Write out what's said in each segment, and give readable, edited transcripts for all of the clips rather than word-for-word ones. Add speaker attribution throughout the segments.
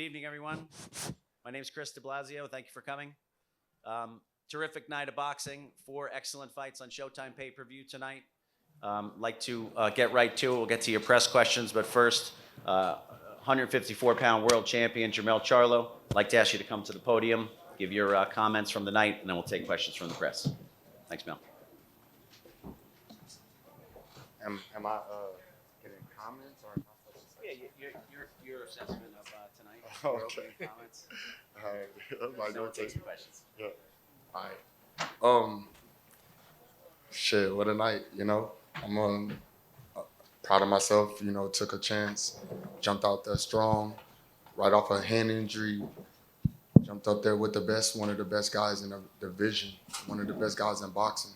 Speaker 1: evening, everyone. My name is Chris de Blasio. Thank you for coming. Terrific night of boxing. 4 excellent fights on ShowTime pay-per-view tonight. Like to get right to it. We'll get to your press questions, but first, 154-pound world champion Jermell Charlo. I'd like to ask you to come to the podium, give your comments from the night, and then we'll take questions from the press. Thanks, Mel.
Speaker 2: Am I getting comments or?
Speaker 1: Yeah, your assessment of tonight.
Speaker 2: Okay.
Speaker 1: Comments.
Speaker 2: All right.
Speaker 1: We'll take some questions.
Speaker 2: Yeah. All right. Shit, what a night, you know. I'm proud of myself, you know, took a chance, jumped out there strong, right off a hand injury, jumped up there with the best, one of the best guys in the division, one of the best guys in boxing.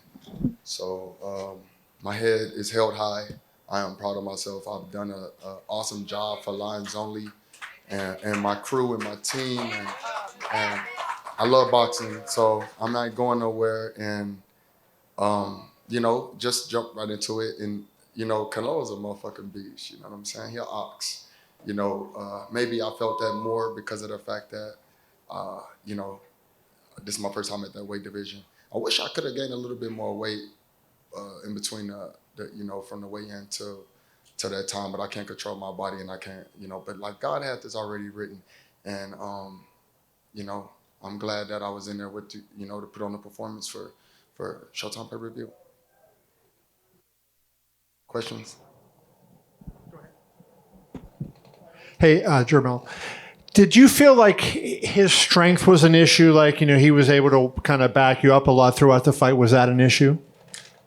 Speaker 2: So my head is held high. I am proud of myself. I've done an awesome job for Lions Only and my crew and my team. And I love boxing, so I'm not going nowhere. And, you know, just jump right into it. And, you know, Canelo's a motherfucking beast. You know what I'm saying? He an ox. You know, maybe I felt that more because of the fact that, you know, this is my first time at that weight division. I wish I could have gained a little bit more weight in between you know, from the weigh-in to that time, but I can't control my body and I can't, you know, but like God had this already written. And, you know, I'm glad that I was in there with, you know, to put on the performance for ShowTime pay-per-view. Questions?
Speaker 3: Go ahead. Hey, Jermell, did you feel like his strength was an issue? Like, you know, he was able to kind of back you up a lot throughout the fight. Was that an issue?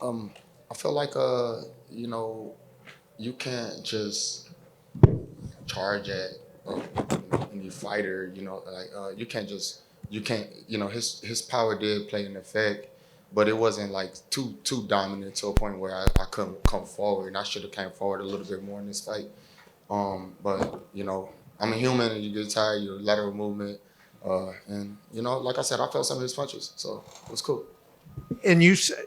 Speaker 2: I feel like, you know, you can't just charge at any fighter, you know, like you can't, you know, his power did play an effect, but it wasn't like too dominant to a point where I couldn't come forward, and I should have came forward a little bit more in this fight. But, you know, I'm a human and you get tired, your lateral movement, and, you know, like I said, I felt some of his punches, so it was cool.
Speaker 3: And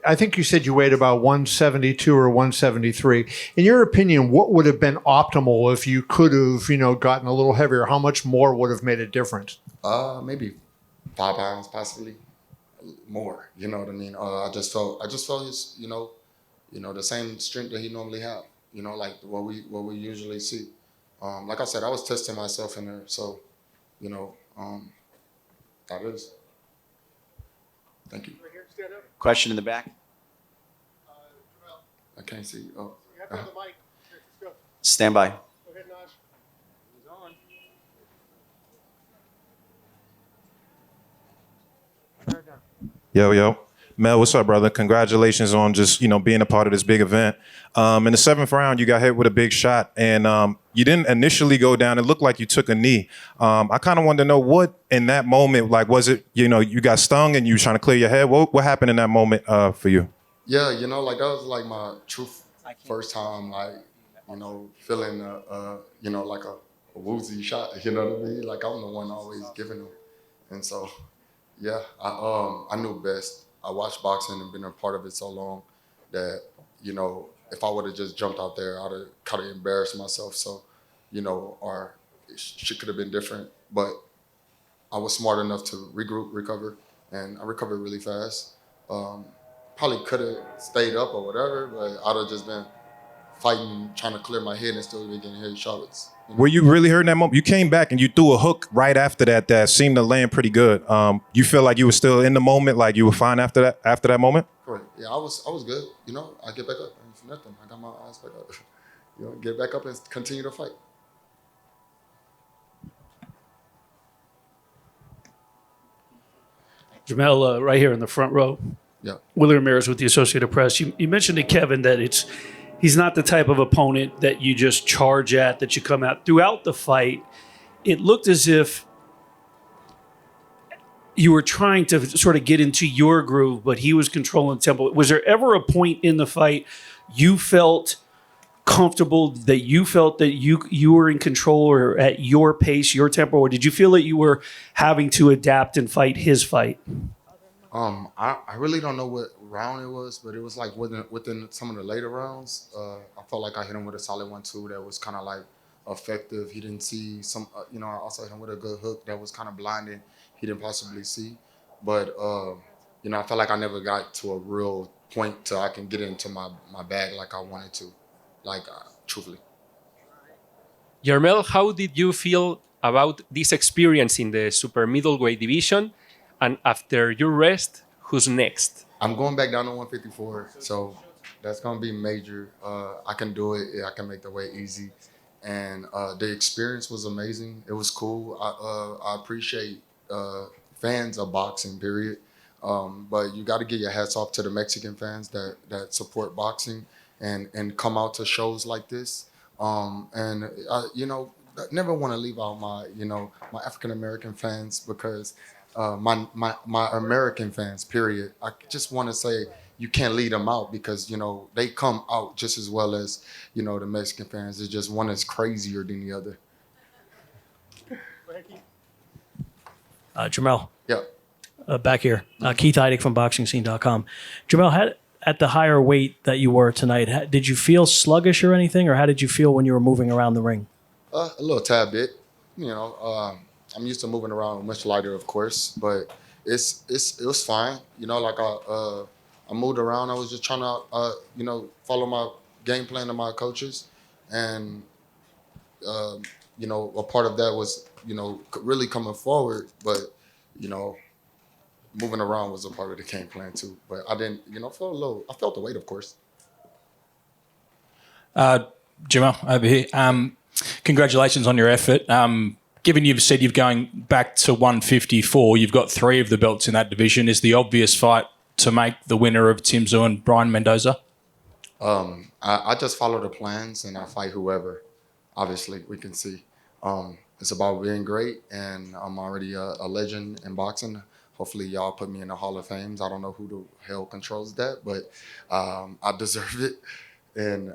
Speaker 3: I think you said you weighed about 172 or 173. In your opinion, what would have been optimal if you could have, you know, gotten a little heavier? How much more would have made a difference?
Speaker 2: Maybe 5 pounds, possibly more. You know what I mean? I just felt his, you know, the same strength that he normally have. You know, like what we usually see. Like I said, I was testing myself in there, so, you know, that is. Thank you.
Speaker 1: Question in the back.
Speaker 2: I can't see. Oh.
Speaker 3: You have to have the mic. Let's go.
Speaker 1: Stand by.
Speaker 3: Go ahead, Naj. He's on.
Speaker 4: Yo. Mel, what's up, brother? Congratulations on just, you know, being a part of this big event. In the 7th round, you got hit with a big shot, and you didn't initially go down. It looked like you took a knee. I kind of wanted to know what, in that moment, like, was it, you know, you got stung and you were trying to clear your head? What happened in that moment for you?
Speaker 2: Yeah, you know, like that was like my first time, like, you know, feeling, you know, like a woozy shot, you know what I mean? Like I'm the one always giving them. And so, yeah, I knew best. I watched boxing and been a part of it so long that, you know, if I would have just jumped out there, I'd have kind of embarrassed myself. So, you know, or shit could have been different. But I was smart enough to regroup, recover, and I recovered really fast. Probably could have stayed up or whatever, but I'd have just been fighting, trying to clear my head and still be getting head shots. You know?
Speaker 4: Were you really hurt in that moment? You came back and you threw a hook right after that seemed to land pretty good. You feel like you were still in the moment, like you were fine after that moment?
Speaker 2: Correct. Yeah, I was good. You know, I get back up and for nothing. I got my eyes back up. You know, get back up and continue to fight.
Speaker 5: Jermell, right here in the front row.
Speaker 2: Yeah.
Speaker 5: Willie Ramirez with the Associated Press. You mentioned to Kevin that he's not the type of opponent that you just charge at, that you come out. Throughout the fight, it looked as if you were trying to sort of get into your groove, but he was controlling tempo. Was there ever a point in the fight you felt comfortable, that you were in control or at your pace, your tempo, or did you feel that you were having to adapt and fight his fight?
Speaker 2: I really don't know what round it was, but it was like within some of the later rounds. I felt like I hit him with a solid 1-2 that was kind of like effective. He didn't see some, I also hit him with a good hook that was kind of blinding. He didn't possibly see. But, I felt like I never got to a real point till I can get into my bag like I wanted to, truthfully.
Speaker 6: Jermell, how did you feel about this experience in the super middleweight division? And after your rest, who's next?
Speaker 2: I'm going back down to 154, so that's going to be major. I can do it. I can make the weight easy. And the experience was amazing. It was cool. I appreciate fans of boxing, period. But you got to get your hats off to the Mexican fans that support boxing and come out to shows like this. And I never want to leave out my African American fans because my American fans, period. I just want to say you can't lead them out because they come out just as well as the Mexican fans. It's just one is crazier than the other.
Speaker 7: Jermell,
Speaker 2: Yeah.
Speaker 7: back here. Keith Heidig from BoxingScene.com. Jermell, at the higher weight that you were tonight, did you feel sluggish or anything, or how did you feel when you were moving around the ring?
Speaker 2: A little tad bit. I'm used to moving around much lighter, of course, but it was fine. I moved around. I was just trying to follow my game plan of my coaches, and a part of that was really coming forward, but moving around was a part of the game plan too. But I didn't feel I felt the weight, of course.
Speaker 8: Jermell, over here. Congratulations on your effort. Given you've said you're going back to 154, you've got 3 of the belts in that division. Is the obvious fight to make the winner of Tim Tszyu and Brian Mendoza?
Speaker 2: I just follow the plans and I fight whoever. Obviously, we can see. It's about being great, and I'm already a legend in boxing. Hopefully, y'all put me in the Hall of Fame. I don't know who the hell controls that, but I deserve it. And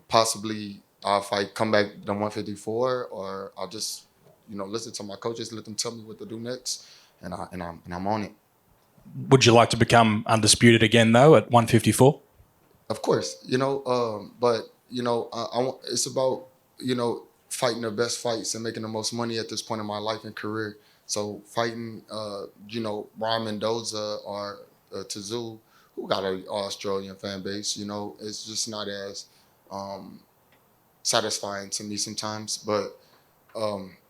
Speaker 2: possibly I'll come back to 154, or I'll just listen to my coaches, let them tell me what to do next, and I'm on it.
Speaker 8: Would you like to become undisputed again, though, at 154?
Speaker 2: Of course, but it's about fighting the best fights and making the most money at this point in my life and career. So fighting, Brian Mendoza or Tszyu, who got an Australian fan base, it's just not as satisfying to me sometimes. But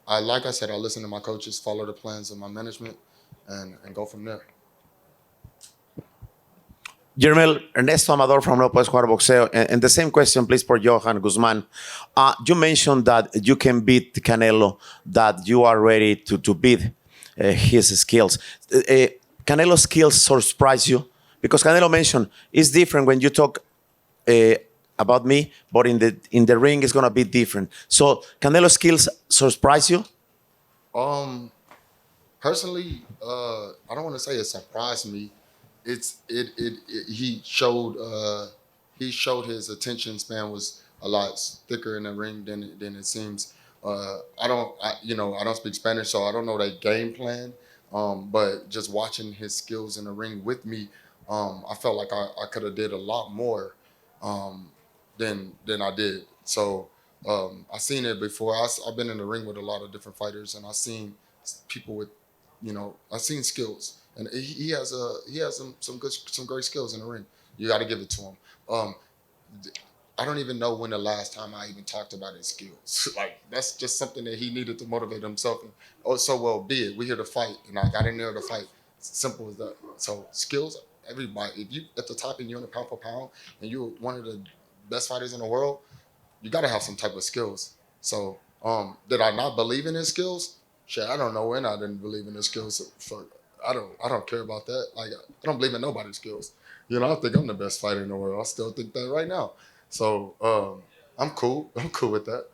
Speaker 2: like I said, I listen to my coaches, follow the plans of my management, and go from there.
Speaker 9: Jermell, Ernesto Amador from No Puedes Jugar Boxeo. And the same question, please, for Johan Guzman. You mentioned that you can beat Canelo, that you are ready to beat his skills. Canelo's skills surprise you? Because Canelo mentioned it's different when you talk about me, but in the ring it's going to be different. So Canelo's skills surprise you?
Speaker 2: Personally, I don't want to say it surprised me. He showed his attention span was a lot thicker in the ring than it seems. I don't speak Spanish, so I don't know that game plan. But just watching his skills in the ring with me, I felt like I could have did a lot more than I did. So I seen it before. I've been in the ring with a lot of different fighters, and I've seen people with, I've seen skills. And he has some great skills in the ring. You got to give it to him. I don't even know when the last time I even talked about his skills. That's just something that he needed to motivate himself. And, be it. We're here to fight, and I got in there to fight. Simple as that. So skills, everybody. If you at the top and you're in a pound for pound, and you're one of the best fighters in the world, you got to have some type of skills. So did I not believe in his skills? Shit, I don't know when I didn't believe in his skills. So, I don't care about that. I don't believe in nobody's skills. I think I'm the best fighter in the world. I still think that right now. So I'm cool. I'm cool with that.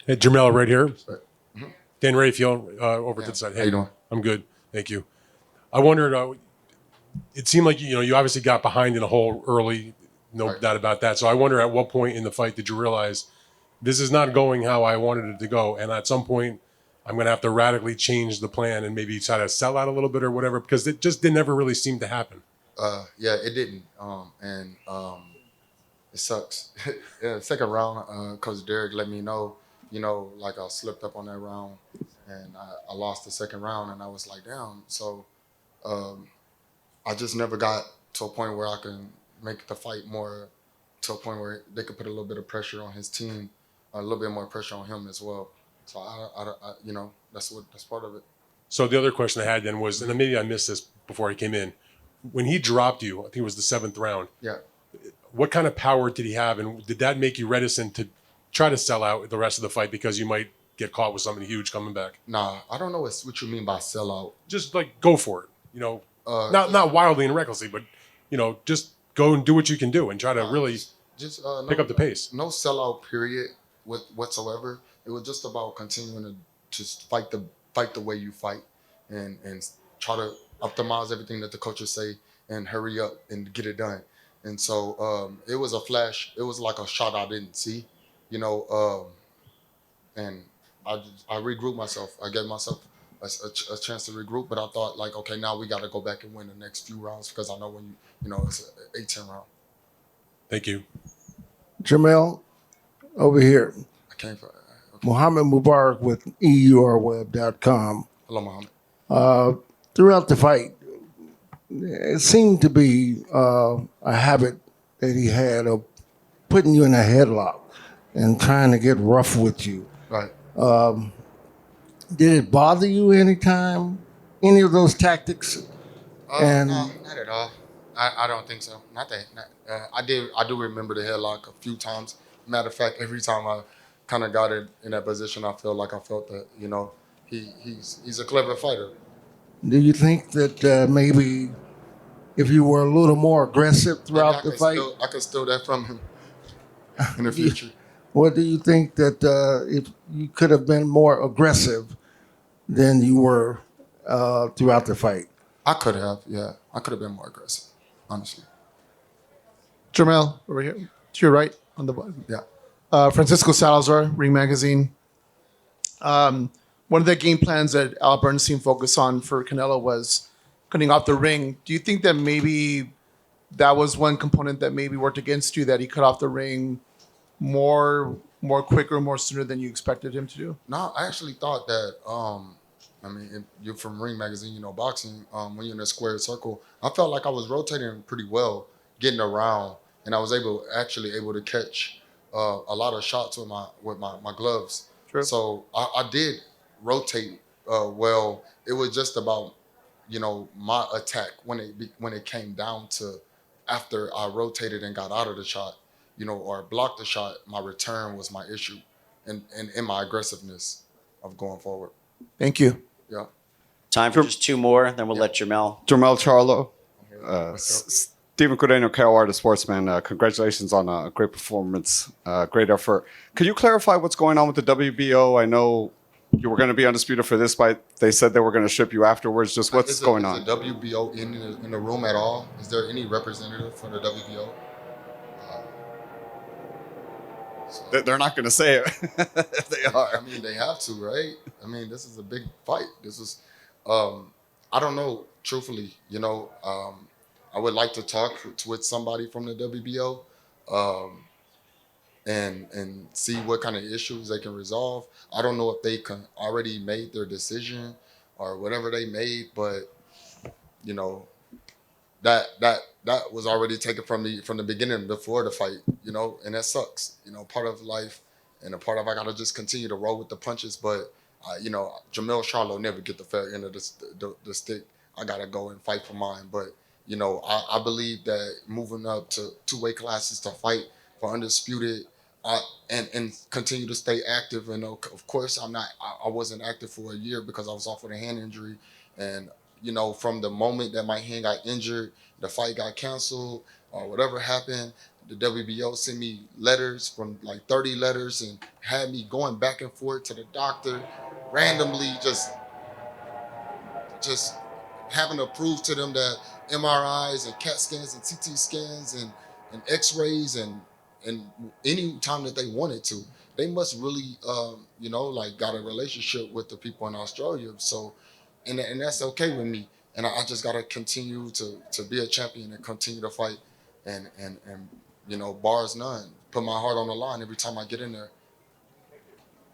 Speaker 10: Hey, Jermell, right here.
Speaker 2: Mm-hmm.
Speaker 10: Dan Rayfield, over to the side.
Speaker 2: How you doing?
Speaker 10: I'm good. Thank you. I wondered, it seemed like, you obviously got behind in a hole early, no doubt about that. So I wonder at what point in the fight did you realize this is not going how I wanted it to go? And at some point, I'm going to have to radically change the plan and maybe try to sell out a little bit or whatever, because it just never really seemed to happen.
Speaker 2: Yeah, it didn't. It sucks. Yeah, second round, Coach Derek let me know, you know, like I slipped up on that round, and I lost the second round, and I was like, damn. So I just never got to a point where I can make the fight more to a point where they could put a little bit of pressure on his team, a little bit more pressure on him as well. So you know, that's part of it.
Speaker 10: So the other question I had then was, and then maybe I missed this before I came in, when he dropped you, I think it was the 7th round.
Speaker 2: Yeah.
Speaker 10: What kind of power did he have, and did that make you reticent to try to sell out the rest of the fight because you might get caught with something huge coming back?
Speaker 2: Nah, I don't know what you mean by sellout.
Speaker 10: Just like go for it, you know, not wildly and recklessly, but you know, just go and do what you can do and try to really
Speaker 2: just
Speaker 10: pick up the pace.
Speaker 2: No sellout period whatsoever. It was just about continuing to just fight the way you fight, and try to optimize everything that the coaches say and hurry up and get it done. And so it was a flash. It was like a shot I didn't see, you know. And I regrouped myself. I gave myself a chance to regroup, but I thought like, okay, now we got to go back and win the next few rounds because I know when you know it's an 8-10 round.
Speaker 10: Thank you.
Speaker 11: Jermell, over here.
Speaker 2: I came for.
Speaker 11: Mohammed Mubarak with EURweb.com.
Speaker 2: Hello, Mohammed.
Speaker 11: Throughout the fight, it seemed to be a habit that he had of putting you in a headlock and trying to get rough with you.
Speaker 2: Right.
Speaker 11: Did it bother you anytime? Any of those tactics?
Speaker 2: No, not at all. I don't think so. Not that. I do remember the headlock a few times. Matter of fact, every time I kind of got it in that position, I felt that, you know, he's a clever fighter.
Speaker 11: Do you think that maybe if you were a little more aggressive throughout the fight?
Speaker 2: I could steal that from him in the future.
Speaker 11: Or do you think that if you could have been more aggressive than you were throughout the fight?
Speaker 2: I could have, yeah. I could have been more aggressive, honestly.
Speaker 12: Jermell, over here to your right on the button.
Speaker 2: Yeah.
Speaker 12: Francisco Salazar, Ring Magazine. One of the game plans that Al Bernstein focused on for Canelo was cutting off the ring. Do you think that maybe that was one component that maybe worked against you, that he cut off the ring more quicker, more sooner than you expected him to do?
Speaker 2: No, I actually thought that, I mean, if you're from Ring Magazine, you know, boxing, when you're in a square circle, I felt like I was rotating pretty well, getting around, and I was able to catch a lot of shots with my gloves.
Speaker 12: True.
Speaker 2: So I did rotate well. It was just about, you know, my attack when it came down to after I rotated and got out of the shot, you know, or blocked the shot. My return was my issue, and in my aggressiveness of going forward.
Speaker 12: Thank you.
Speaker 2: Yeah.
Speaker 1: Time for just 2 more, then we'll let Jermell.
Speaker 13: Jermell Charlo, Stephen Cordeño, KOR, the Sportsman. Congratulations on a great performance, great effort. Could you clarify what's going on with the WBO? I know you were going to be undisputed for this fight. They said they were going to ship you afterwards. Just what's going on?
Speaker 2: Is the WBO in the room at all? Is there any representative for the WBO?
Speaker 13: They're not going to say it. They are.
Speaker 2: I mean, they have to, right? I mean, this is a big fight. This is, I don't know, truthfully, you know, I would like to talk with somebody from the WBO and see what kind of issues they can resolve. I don't know if they already made their decision or whatever they made, but, you know, that was already taken from me from the beginning before the fight, you know, and that sucks. You know, part of life and a part of I gotta just continue to roll with the punches. But you know, Jermell Charlo never get the fair end of the stick. I gotta go and fight for mine. But you know, I believe that moving up to 2 weight classes to fight for Undisputed and continue to stay active. And of course, I wasn't active for a year because I was off with a hand injury. And you know, from the moment that my hand got injured, the fight got canceled, or whatever happened, the WBO sent me letters from like 30 letters and had me going back and forth to the doctor, randomly just having to prove to them that MRIs and CAT scans and CT scans and X-rays and any time that they wanted to, they must really, you know, like got a relationship with the people in Australia. So, and that's okay with me. And I just gotta continue to be a champion and continue to fight and you know, bars none. Put my heart on the line every time I get in there.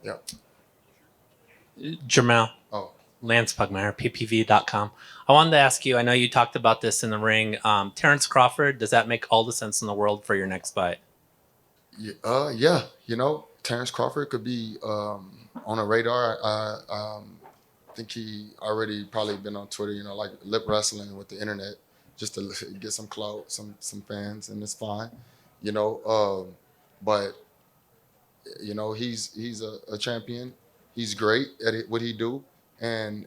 Speaker 2: Yeah.
Speaker 14: Jermell.
Speaker 2: Oh.
Speaker 14: Lance Pugmire, ppv.com. I wanted to ask you, I know you talked about this in the ring. Terence Crawford, does that make all the sense in the world for your next fight?
Speaker 2: Yeah. You know, Terence Crawford could be on a radar. I think he already probably been on Twitter, you know, like lip wrestling with the internet just to get some clout, some fans, and it's fine. You know, but you know, he's a champion. He's great at what he do, and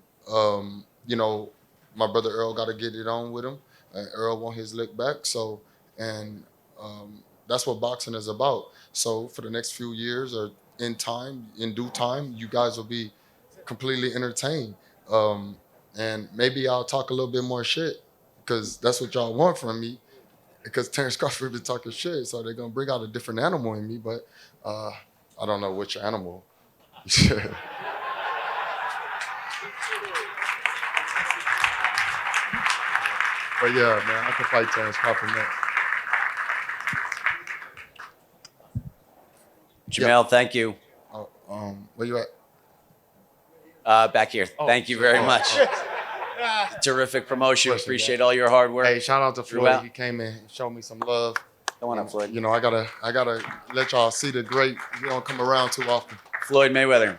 Speaker 2: you know, my brother Earl got to get it on with him. Earl want his lick back, so and that's what boxing is about. So for the next few years, or in time, in due time, you guys will be completely entertained, and maybe I'll talk a little bit more shit because that's what y'all want from me. Because Terence Crawford been talking shit, so they're gonna bring out a different animal in me, but I don't know which animal. But yeah, man, I can fight Terence Crawford next.
Speaker 1: Jermell, thank you.
Speaker 2: Where you at?
Speaker 1: Back here. Thank you very much. Terrific promotion. Appreciate all your hard work.
Speaker 2: Hey, shout out to Floyd.
Speaker 1: throughout.
Speaker 2: He came in, showed me some love.
Speaker 1: Come on up, Floyd.
Speaker 2: You know, I gotta let y'all see the great. You don't come around too often.
Speaker 1: Floyd Mayweather.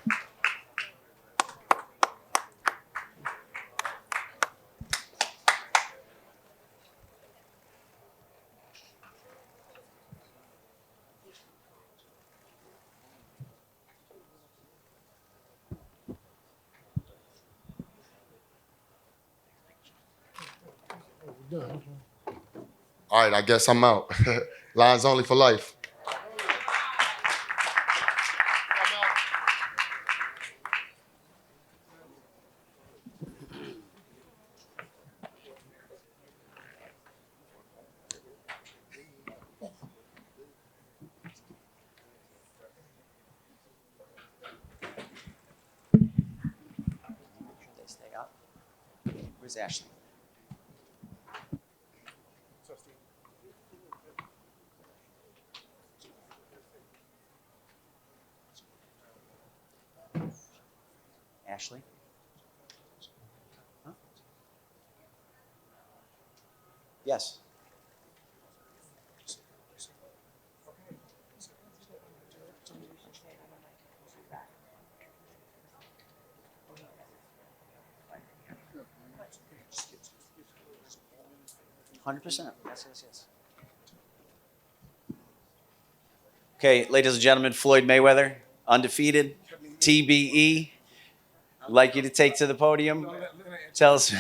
Speaker 2: All right, I guess I'm out. Lines only for life.
Speaker 1: Stay up. Where's Ashley? Ashley? Huh? Yes. $100%. Yes. Okay, ladies and gentlemen, Floyd Mayweather, undefeated, TBE. I'd like you to take to the podium. Tell us